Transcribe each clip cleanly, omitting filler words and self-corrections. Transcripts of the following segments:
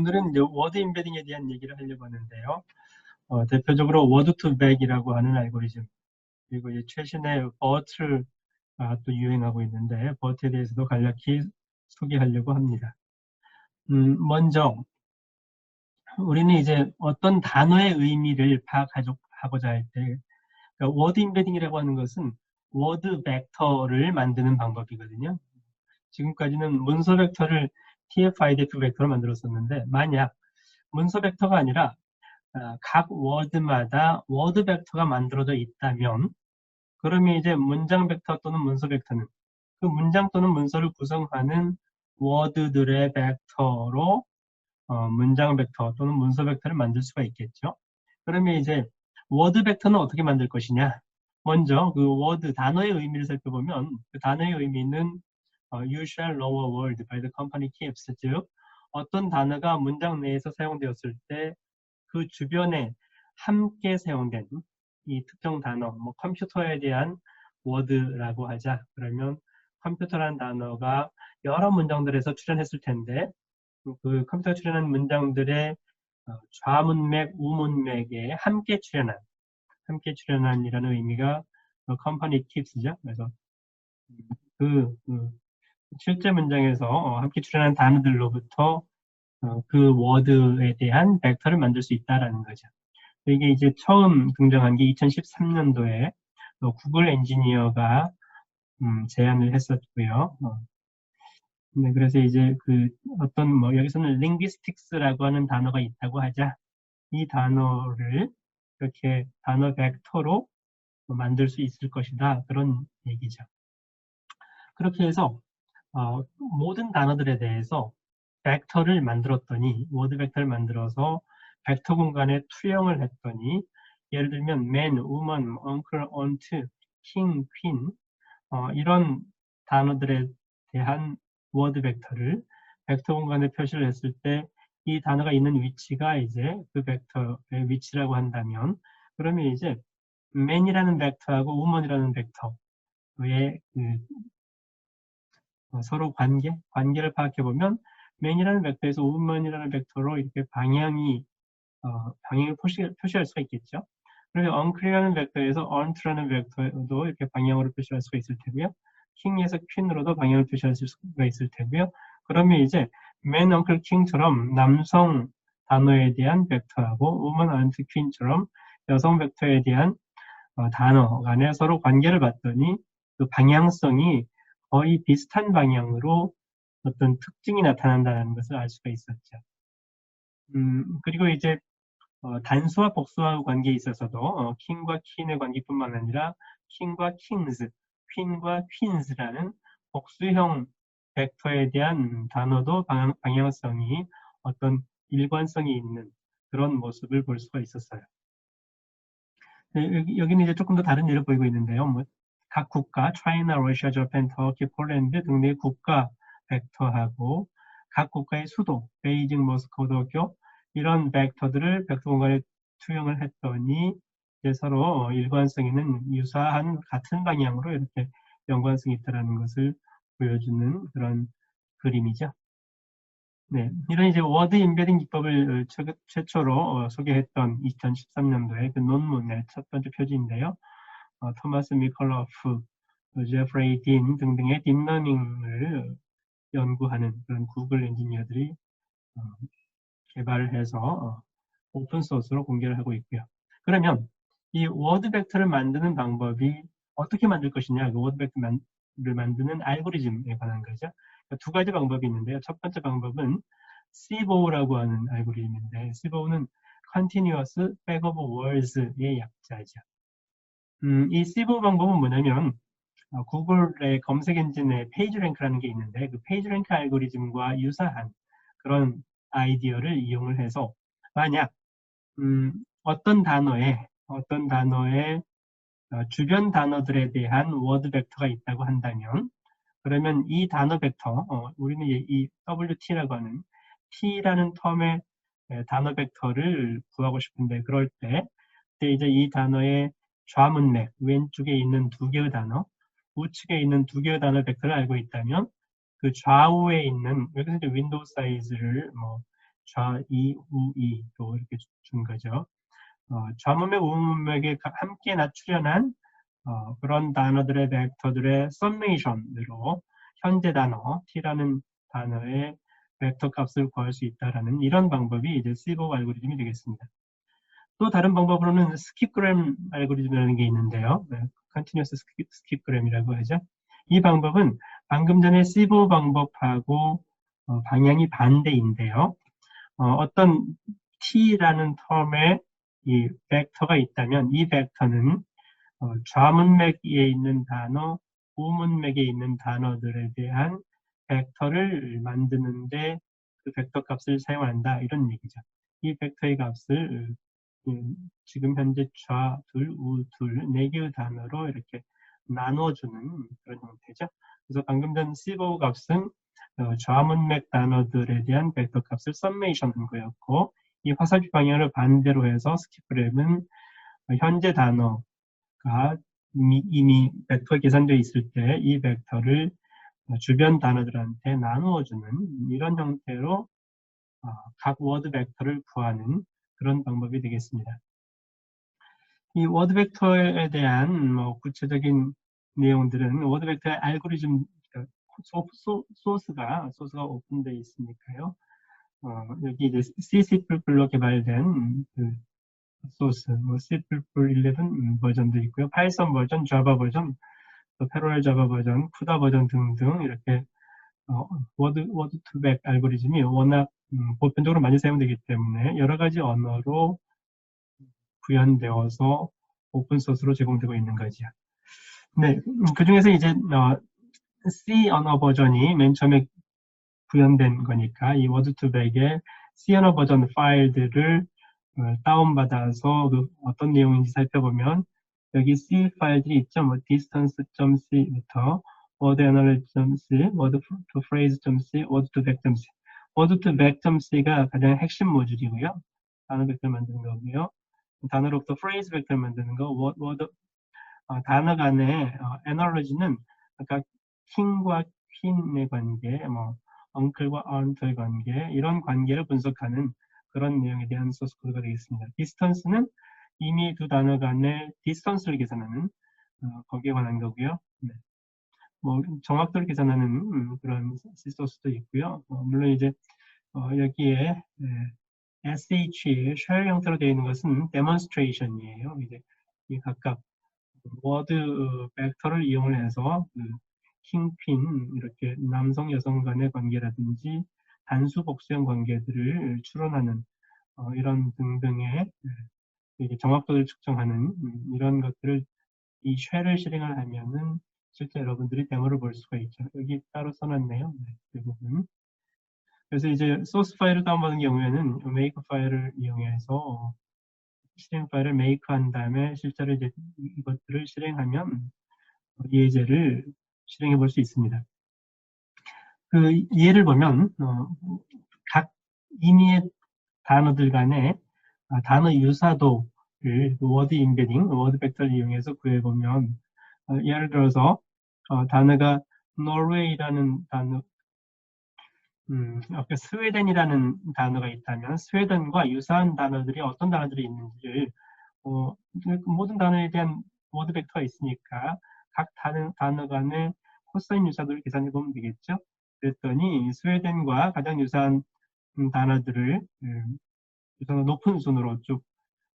오늘은 이제 워드 임베딩에 대한 얘기를 하려고 하는데요. 대표적으로 워드 투 백이라고 하는 알고리즘, 그리고 이제 최신의 버트가 또 유행하고 있는데 버트에 대해서도 간략히 소개하려고 합니다. 먼저 우리는 이제 어떤 단어의 의미를 파악하고자 할 때, 그러니까 워드 임베딩이라고 하는 것은 워드 벡터를 만드는 방법이거든요. 지금까지는 문서 벡터를 TF-IDF 벡터로 만들었었는데, 만약 문서 벡터가 아니라 각 워드마다 워드 벡터가 만들어져 있다면, 그러면 이제 문장 벡터 또는 문서 벡터는 그 문장 또는 문서를 구성하는 워드들의 벡터로 문장 벡터 또는 문서 벡터를 만들 수가 있겠죠. 그러면 이제 워드 벡터는 어떻게 만들 것이냐? 먼저 그 워드 단어의 의미를 살펴보면, 그 단어의 의미는 You shall know a word by the company keeps, 즉 어떤 단어가 문장 내에서 사용되었을 때 그 주변에 함께 사용된 이 특정 단어, 뭐 컴퓨터에 대한 워드라고 하자. 그러면 컴퓨터라는 단어가 여러 문장들에서 출현했을 텐데, 그 컴퓨터가 출현한 문장들의 좌문맥, 우문맥에 함께 출현한이라는 의미가 company keeps죠. 그래서 그 실제 문장에서 함께 출현한 단어들로부터 그 워드에 대한 벡터를 만들 수 있다라는 거죠. 이게 이제 처음 등장한 게 2013년도에 구글 엔지니어가 제안을 했었고요. 네, 그래서 이제 그 어떤 여기서는 linguistics라고 하는 단어가 있다고 하자. 이 단어를 이렇게 단어 벡터로 만들 수 있을 것이다. 그런 얘기죠. 그렇게 해서 모든 단어들에 대해서 벡터를 만들었더니, 워드 벡터를 만들어서 벡터 공간에 투영을 했더니, 예를 들면 man, woman, uncle, aunt, king, queen 이런 단어들에 대한 워드 벡터를 벡터 공간에 표시를 했을 때 이 단어가 있는 위치가 이제 그 벡터의 위치라고 한다면, 그러면 이제 man이라는 벡터하고 woman이라는 벡터의 서로 관계를 파악해 보면 man이라는 벡터에서 woman이라는 벡터로 이렇게 방향을 표시할 수가 있겠죠. 그리고 uncle이라는 벡터에서 aunt라는 벡터도 이렇게 방향으로 표시할 수가 있을 테고요. king에서 queen으로도 방향을 표시할 수가 있을 테고요. 그러면 이제 man, uncle, king처럼 남성 단어에 대한 벡터하고 woman, aunt, queen처럼 여성 벡터에 대한 단어 간에 서로 관계를 봤더니 그 방향성이 거의 비슷한 방향으로 어떤 특징이 나타난다는 것을 알 수가 있었죠. 그리고 이제 단수와 복수와 관계에 있어서도 킹과 퀸의 관계뿐만 아니라 킹과 킹스, 퀸과 퀸스라는 복수형 벡터에 대한 단어도 방향성이 어떤 일관성이 있는 그런 모습을 볼 수가 있었어요. 네, 여기는 이제 조금 더 다른 예를 보이고 있는데요. 각 국가, 차이나, 러시아, 자판, 터키, 폴란드 등의 국가 벡터하고 각 국가의 수도, 베이징, 모스크바, 도쿄 이런 벡터들을 벡터 공간에 투영을 했더니 이제 서로 일관성 있는 유사한 같은 방향으로 이렇게 연관성이 있다는 것을 보여주는 그런 그림이죠. 네, 이런 이제 워드 임베딩 기법을 최초로 소개했던 2013년도에 그 논문의 첫 번째 표지인데요. 토마스 미컬러프, 제프레이 딘 등등의 딥러닝을 연구하는 그런 구글 엔지니어들이 개발을 해서 오픈소스로 공개를 하고 있고요. 그러면 이 워드 벡터를 만드는 방법이 어떻게 만들 것이냐, 그 워드 벡터를 만드는 알고리즘에 관한 거죠. 두 가지 방법이 있는데요. 첫 번째 방법은 CBO라고 하는 알고리즘인데, CBO는 Continuous Backup Words의 약자죠. 이 CBO 방법은 뭐냐면 구글의 검색 엔진에 페이지랭크라는 게 있는데, 그 페이지랭크 알고리즘과 유사한 그런 아이디어를 이용을 해서 만약 어떤 단어에 주변 단어들에 대한 워드 벡터가 있다고 한다면, 그러면 이 단어 벡터, 우리는 이 WT라고 하는 T라는 텀의 단어 벡터를 구하고 싶은데, 그럴 때 그때 이제 이 단어의 좌문맥, 왼쪽에 있는 두 개의 단어, 우측에 있는 두 개의 단어 벡터를 알고 있다면, 그 좌우에 있는, 여기서 이제 윈도우 사이즈를 좌이, 우이로 이렇게 준 거죠. 좌문맥, 우문맥에 함께 출현한 그런 단어들의 벡터들의 썸메이션으로 현재 단어 t라는 단어의 벡터 값을 구할 수 있다라는 이런 방법이 이제 시보 알고리즘이 되겠습니다. 또 다른 방법으로는 스킵그램 알고리즘이라는 게 있는데요. 컨티뉴어스 스킵그램이라고 하죠. 이 방법은 방금 전에 시보 방법하고 방향이 반대인데요. 어떤 t라는 텀에 이 벡터가 있다면 이 벡터는 좌문맥에 있는 단어, 우문맥에 있는 단어들에 대한 벡터를 만드는데 그 벡터 값을 사용한다 이런 얘기죠. 이 벡터의 값을 지금 현재 좌, 둘, 우, 둘, 4개의 단어로 이렇게 나눠주는 그런 형태죠. 그래서 방금 전 시보 값은 좌문맥 단어들에 대한 벡터 값을 썸메이션 한 거였고, 이 화살표 방향을 반대로 해서 스킵그램은 현재 단어가 이미 벡터 계산되어 있을 때 이 벡터를 주변 단어들한테 나누어주는 이런 형태로 각 워드 벡터를 구하는 그런 방법이 되겠습니다. 이 워드 벡터에 대한 구체적인 내용들은 워드 벡터의 알고리즘 소스가 오픈되어 있으니까요. 여기 이제 C++로 개발된 그 소스, C++11 버전도 있고요. 파이썬 버전, 자바 버전, 또 패러렐 자바 버전, 쿠다 버전 등등 이렇게 워드 투백 알고리즘이 워낙 보편적으로 많이 사용되기 때문에 여러 가지 언어로 구현되어서 오픈소스로 제공되고 있는 거죠. 네, 그 중에서 이제 C 언어 버전이 맨 처음에 구현된 거니까 이 워드2백의 C 언어 버전 파일들을 다운받아서 어떤 내용인지 살펴보면 여기 C 파일들이 있죠. distance.c부터 wordAnalysis.c, word2phrase.c, word2vec.c. word2vec.c가 가장 핵심 모듈이고요. 단어 벡터 만드는 거고요. 단어로부터 phrase 벡터 만드는 거, 단어 간의 analogy는 아까 킹과 퀸의 관계, uncle과 aunt의 관계, 이런 관계를 분석하는 그런 내용에 대한 소스 코드가 되겠습니다. distance는 이미 두 단어 간의 distance를 계산하는 거기에 관한 거고요. 네. 정확도를 계산하는 그런 C 소스도 있고요. 물론 이제 여기에 SH, 쉘 형태로 되어 있는 것은 demonstration이에요. 이제 이 각각 워드 벡터를 이용을 해서 킹퀸 이렇게 남성 여성 간의 관계라든지 단수 복수형 관계들을 추론하는 이런 등등의 정확도를 측정하는 이런 것들을 이 쉘을 실행을 하면은 실제 여러분들이 데모를 볼 수가 있죠. 여기 따로 써놨네요. 네, 그 부분. 그래서 이제 소스 파일을 다운받은 경우에는 메이크 파일을 이용해서 실행 파일을 메이크한 다음에 실제로 이제 이것들을 실행하면 예제를 실행해 볼 수 있습니다. 그 예를 보면 각 임의의 단어들 간의 단어 유사도를 워드 임베딩, 워드 벡터를 이용해서 구해보면 예를 들어서 단어가 노르웨이라는 단어, 스웨덴이라는 단어가 있다면 스웨덴과 유사한 단어들이 어떤 단어들이 있는지를 모든 단어에 대한 워드 벡터가 있으니까 각 단어 간의 코사인 유사도를 계산해 보면 되겠죠. 그랬더니 스웨덴과 가장 유사한 단어들을 유사도 높은 순으로 쭉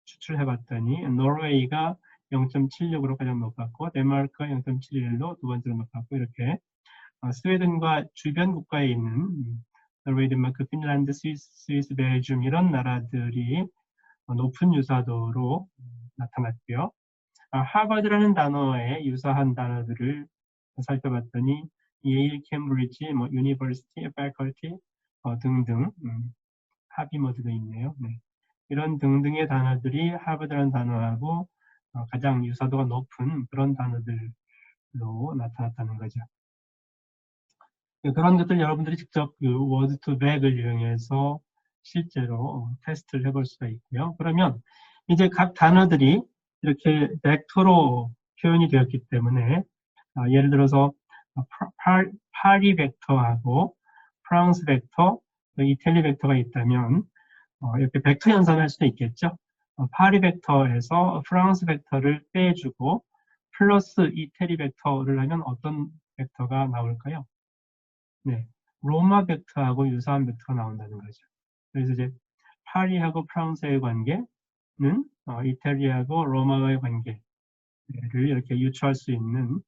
추출해 봤더니 노르웨이가 0.76으로 가장 높았고 덴마크가 0.71로 두 번째로 높았고 이렇게 스웨덴과 주변 국가에 있는 노르웨이, 덴마크, 핀란드, 스위스, 벨기움 이런 나라들이 높은 유사도로 나타났고요. 하버드라는 단어에 유사한 단어들을 살펴봤더니 예일, 캠브리지, 유니버시티, 패컬티 등등 하비머드도 있네요. 네. 이런 등등의 단어들이 하버드라는 단어하고 가장 유사도가 높은 그런 단어들로 나타났다는 거죠. 그런 것들 여러분들이 직접 워드2백을 이용해서 실제로 테스트를 해볼 수가 있고요. 그러면 이제 각 단어들이 이렇게 벡터로 표현이 되었기 때문에 예를 들어서 파리 벡터하고 프랑스 벡터, 이탈리 벡터가 있다면 이렇게 벡터 연산할 수도 있겠죠. 파리 벡터에서 프랑스 벡터를 빼주고 플러스 이태리 벡터를 하면 어떤 벡터가 나올까요? 네, 로마 벡터하고 유사한 벡터가 나온다는 거죠. 그래서 이제 파리하고 프랑스의 관계는 이태리하고 로마의 관계를 이렇게 유추할 수 있는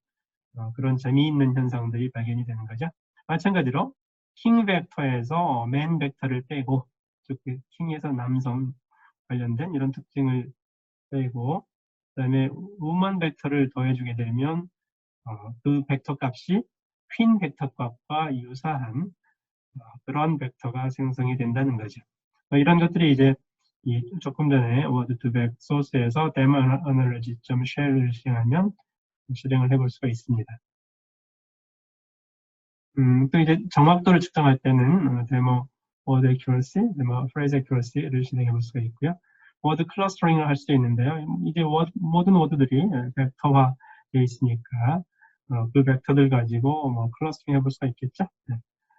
그런 재미있는 현상들이 발견이 되는 거죠. 마찬가지로 킹 벡터에서 맨 벡터를 빼고, 즉 킹에서 남성 관련된 이런 특징을 빼고, 그다음에 우먼 벡터를 더해주게 되면 그 벡터 값이 퀸 벡터 값과 유사한 그런 벡터가 생성이 된다는 거죠. 이런 것들이 이제 조금 전에 워드2벡 소스에서 데모 어널러지.쉘을 실행하면 실행을 해볼 수가 있습니다. 또 이제 정확도를 측정할 때는 데모 워드 애큐러시, 데모 프레이즈 애큐러시를 실행해 볼 수가 있고요. 워드 클러스터링을 할 수도 있는데요. 이제 모든 워드들이 벡터화 되어 있으니까 그 벡터들 가지고 클러스터링 해볼 수가 있겠죠. 네.